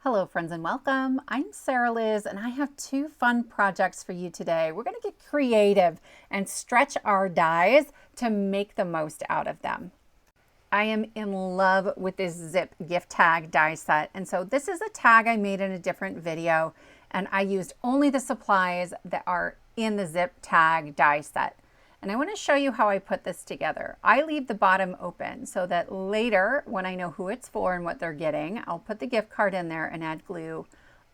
Hello friends and welcome. I'm Sarah Liz and I have two fun projects for you today. We're going to get creative and stretch our dies to make the most out of them. I am in love with this zip gift tag die set, and so this is a tag I made in a different video, and I used only the supplies that are in the zip tag die set. And I want to show you how I put this together. I leave the bottom open so that later, when I know who it's for and what they're getting, I'll put the gift card in there and add glue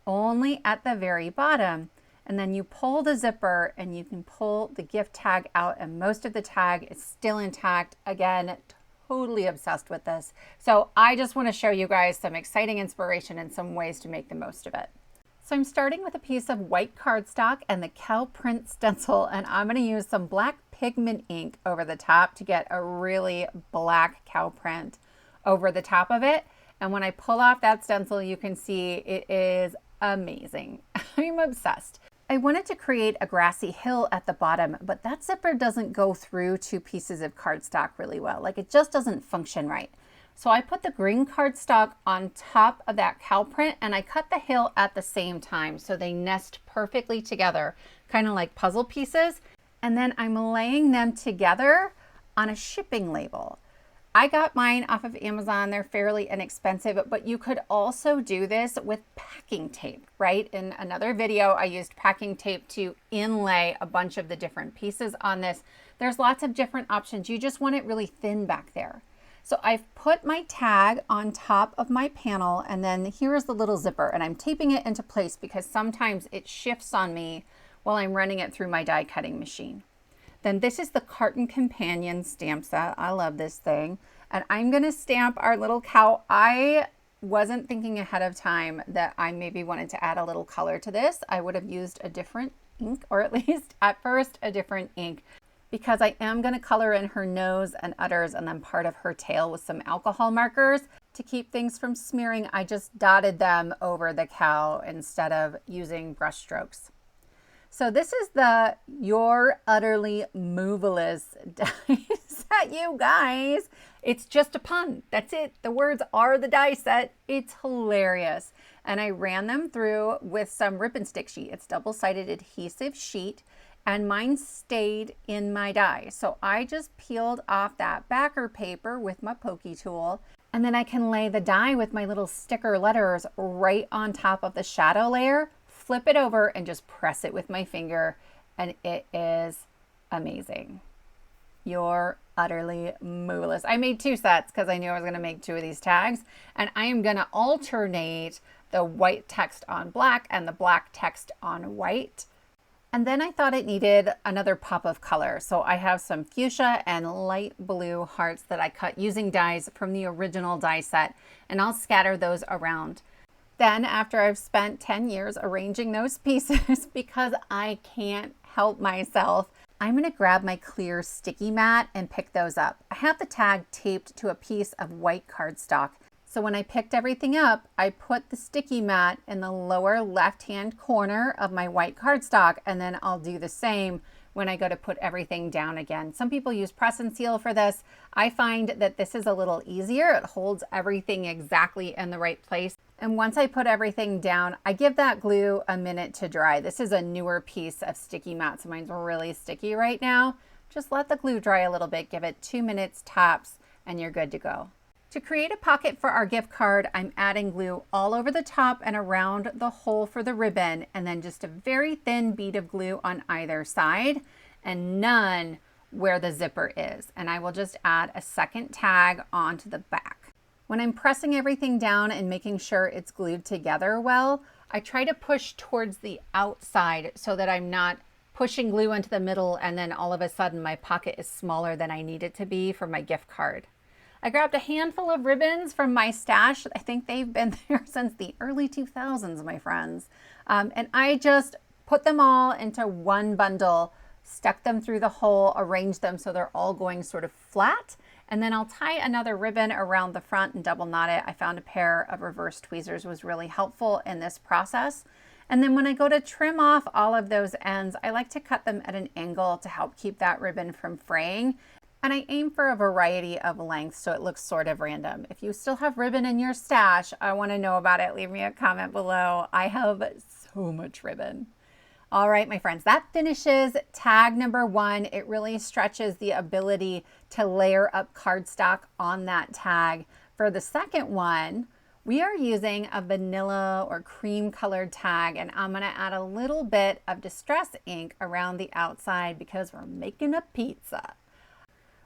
only at the very bottom. And then you pull the zipper and you can pull the gift tag out, and most of the tag is still intact. Again, totally obsessed with this. So I just want to show you guys some exciting inspiration and some ways to make the most of it. So I'm starting with a piece of white cardstock and the cow print stencil, and I'm going to use some black pigment ink over the top to get a really black cow print over the top of it. And when I pull off that stencil, you can see it is amazing. I'm obsessed. I wanted to create a grassy hill at the bottom, but that zipper doesn't go through two pieces of cardstock really well. Like, it just doesn't function right. So I put the green cardstock on top of that cow print and I cut the hill at the same time so they nest perfectly together, kind of like puzzle pieces. And then I'm laying them together on a shipping label. I got mine off of Amazon. They're fairly inexpensive, but you could also do this with packing tape, right? In another video, I used packing tape to inlay a bunch of the different pieces on this. There's lots of different options. You just want it really thin back there. So I've put my tag on top of my panel, and then here's the little zipper, and I'm taping it into place because sometimes it shifts on me while I'm running it through my die cutting machine. Then this is the Carton Companion stamp set. I love this thing. And I'm gonna stamp our little cow. I wasn't thinking ahead of time that I maybe wanted to add a little color to this. I would have used a different ink, or at least at first a different ink, because I am going to color in her nose and udders and then part of her tail with some alcohol markers. To keep things from smearing, I just dotted them over the cow instead of using brush strokes. So this is the You're Utterly Moovelous die set, you guys. It's just a pun. That's it. The words are the die set. It's hilarious. And I ran them through with some Rip and Stick sheet. It's double-sided adhesive sheet. And mine stayed in my die. So I just peeled off that backer paper with my pokey tool, and then I can lay the die with my little sticker letters right on top of the shadow layer, flip it over and just press it with my finger, and it is amazing. You're utterly moovelous. I made two sets because I knew I was going to make two of these tags, and I am going to alternate the white text on black and the black text on white. And then I thought it needed another pop of color. So I have some fuchsia and light blue hearts that I cut using dies from the original die set, and I'll scatter those around. Then after I've spent 10 years arranging those pieces, because I can't help myself, I'm gonna grab my clear sticky mat and pick those up. I have the tag taped to a piece of white cardstock. So when I picked everything up, I put the sticky mat in the lower left-hand corner of my white cardstock, and then I'll do the same when I go to put everything down again. Some people use press and seal for this. I find that this is a little easier. It holds everything exactly in the right place. And once I put everything down, I give that glue a minute to dry. This is a newer piece of sticky mat, so mine's really sticky right now. Just let the glue dry a little bit, give it 2 minutes tops, and you're good to go. To create a pocket for our gift card, I'm adding glue all over the top and around the hole for the ribbon, and then just a very thin bead of glue on either side and none where the zipper is. And I will just add a second tag onto the back. When I'm pressing everything down and making sure it's glued together well, I try to push towards the outside so that I'm not pushing glue into the middle and then all of a sudden my pocket is smaller than I need it to be for my gift card. I grabbed a handful of ribbons from my stash. I think they've been there since the early 2000s, my friends. And I just put them all into one bundle, stuck them through the hole, arranged them so they're all going sort of flat. And then I'll tie another ribbon around the front and double knot it. I found a pair of reverse tweezers was really helpful in this process. And then when I go to trim off all of those ends, I like to cut them at an angle to help keep that ribbon from fraying. And I aim for a variety of lengths so it looks sort of random. If you still have ribbon in your stash, I want to know about it. Leave me a comment below. I have so much ribbon. All right, my friends, that finishes tag number 1. It really stretches the ability to layer up cardstock on that tag. For the second one, we are using a vanilla or cream colored tag, and I'm gonna add a little bit of distress ink around the outside because we're making a pizza.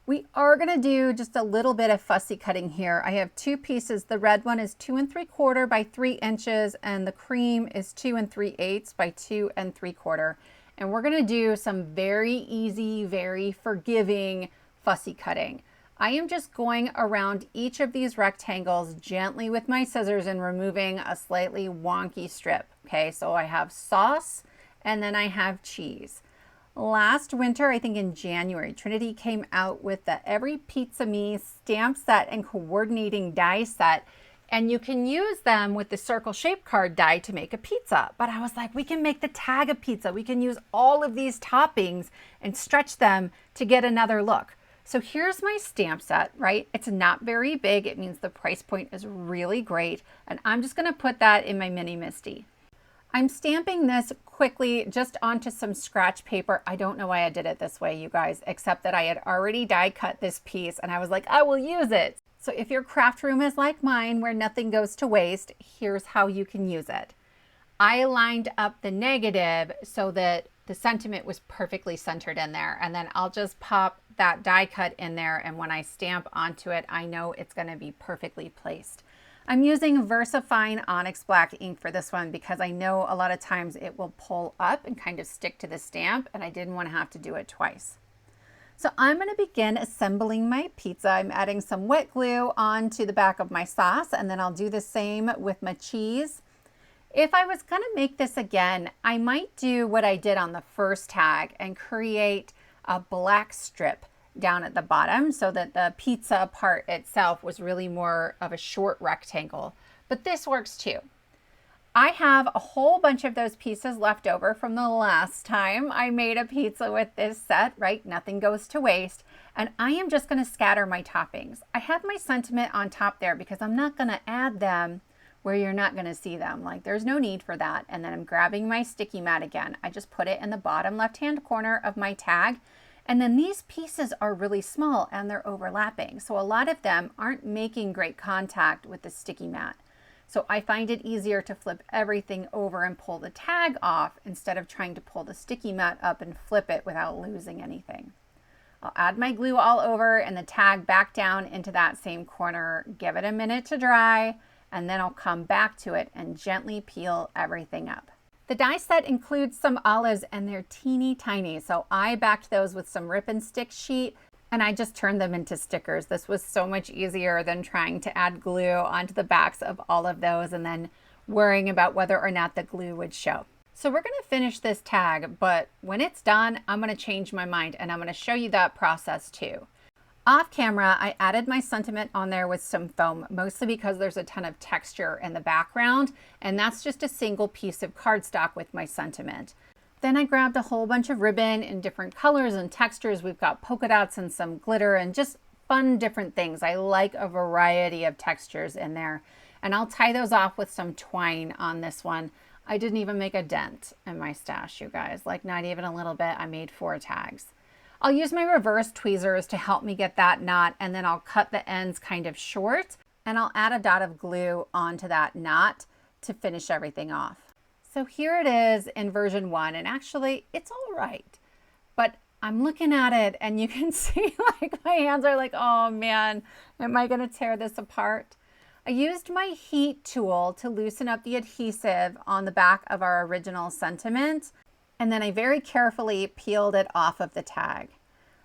We are going to do just a little bit of fussy cutting here. I have 2 pieces. The red one is 2 3/4 by 3 inches, and the cream is 2 3/8 by 2 3/4. And we're going to do some very easy, very forgiving fussy cutting. I am just going around each of these rectangles gently with my scissors and removing a slightly wonky strip. Okay, so I have sauce and then I have cheese. Last winter, I think in January, Trinity came out with the Every Pizza Me stamp set and coordinating die set. And you can use them with the circle shaped card die to make a pizza. But I was like, we can make the tag a pizza. We can use all of these toppings and stretch them to get another look. So here's my stamp set, right? It's not very big. It means the price point is really great. And I'm just gonna put that in my mini Misty. I'm stamping this quickly just onto some scratch paper. I don't know why I did it this way, you guys, except that I had already die cut this piece and I was like, I will use it. So if your craft room is like mine, where nothing goes to waste, here's how you can use it. I lined up the negative so that the sentiment was perfectly centered in there. And then I'll just pop that die cut in there. And when I stamp onto it, I know it's gonna be perfectly placed. I'm using VersaFine Onyx Black ink for this one because I know a lot of times it will pull up and kind of stick to the stamp, and I didn't want to have to do it twice. So I'm going to begin assembling my pizza. I'm adding some wet glue onto the back of my sauce, and then I'll do the same with my cheese. If I was going to make this again, I might do what I did on the first tag and create a black strip down at the bottom so that the pizza part itself was really more of a short rectangle, but this works too. I have a whole bunch of those pieces left over from the last time I made a pizza with this set, right? Nothing goes to waste. And I am just going to scatter my toppings. I have my sentiment on top there because I'm not going to add them where you're not going to see them. Like there's no need for that. And then I'm grabbing my sticky mat again. I just put it in the bottom left-hand corner of my tag. And then these pieces are really small and they're overlapping. So a lot of them aren't making great contact with the sticky mat. So I find it easier to flip everything over and pull the tag off instead of trying to pull the sticky mat up and flip it without losing anything. I'll add my glue all over and the tag back down into that same corner, give it a minute to dry, and then I'll come back to it and gently peel everything up. The die set includes some olives and they're teeny tiny, so I backed those with some rip and stick sheet and I just turned them into stickers. This was so much easier than trying to add glue onto the backs of all of those and then worrying about whether or not the glue would show. So we're going to finish this tag, but when it's done, I'm going to change my mind and I'm going to show you that process too. Off camera, I added my sentiment on there with some foam, mostly because there's a ton of texture in the background, and that's just a single piece of cardstock with my sentiment. Then I grabbed a whole bunch of ribbon in different colors and textures. We've got polka dots and some glitter and just fun different things. I like a variety of textures in there. And I'll tie those off with some twine on this one. I didn't even make a dent in my stash, you guys, like not even a little bit. I made 4 tags. I'll use my reverse tweezers to help me get that knot, and then I'll cut the ends kind of short and I'll add a dot of glue onto that knot to finish everything off. So here it is in version 1, and actually it's all right, but I'm looking at it and you can see like my hands are like, oh man, am I gonna tear this apart? I used my heat tool to loosen up the adhesive on the back of our original sentiment, and then I very carefully peeled it off of the tag.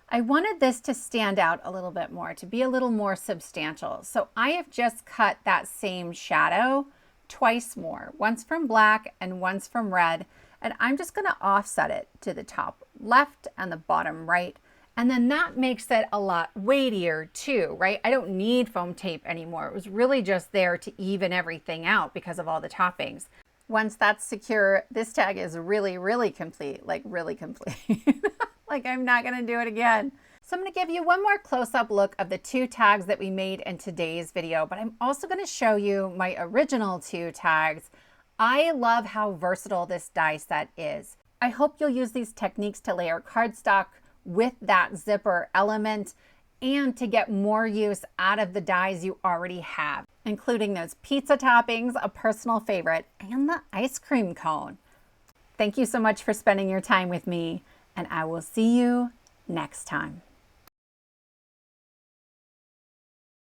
I wanted this to stand out a little bit more, to be a little more substantial. So I have just cut that same shadow twice more, once from black and once from red, and I'm just gonna offset it to the top left and the bottom right. And then that makes it a lot weightier too, right? I don't need foam tape anymore. It was really just there to even everything out because of all the toppings. Once that's secure, this tag is really, really complete, like really complete. Like I'm not gonna do it again. So I'm going to give you one more close-up look of the 2 tags that we made in today's video, but I'm also going to show you my original 2 tags. I love how versatile this die set is. I hope you'll use these techniques to layer cardstock with that zipper element and to get more use out of the dies you already have, including those pizza toppings, a personal favorite, and the ice cream cone. Thank you so much for spending your time with me, and I will see you next time.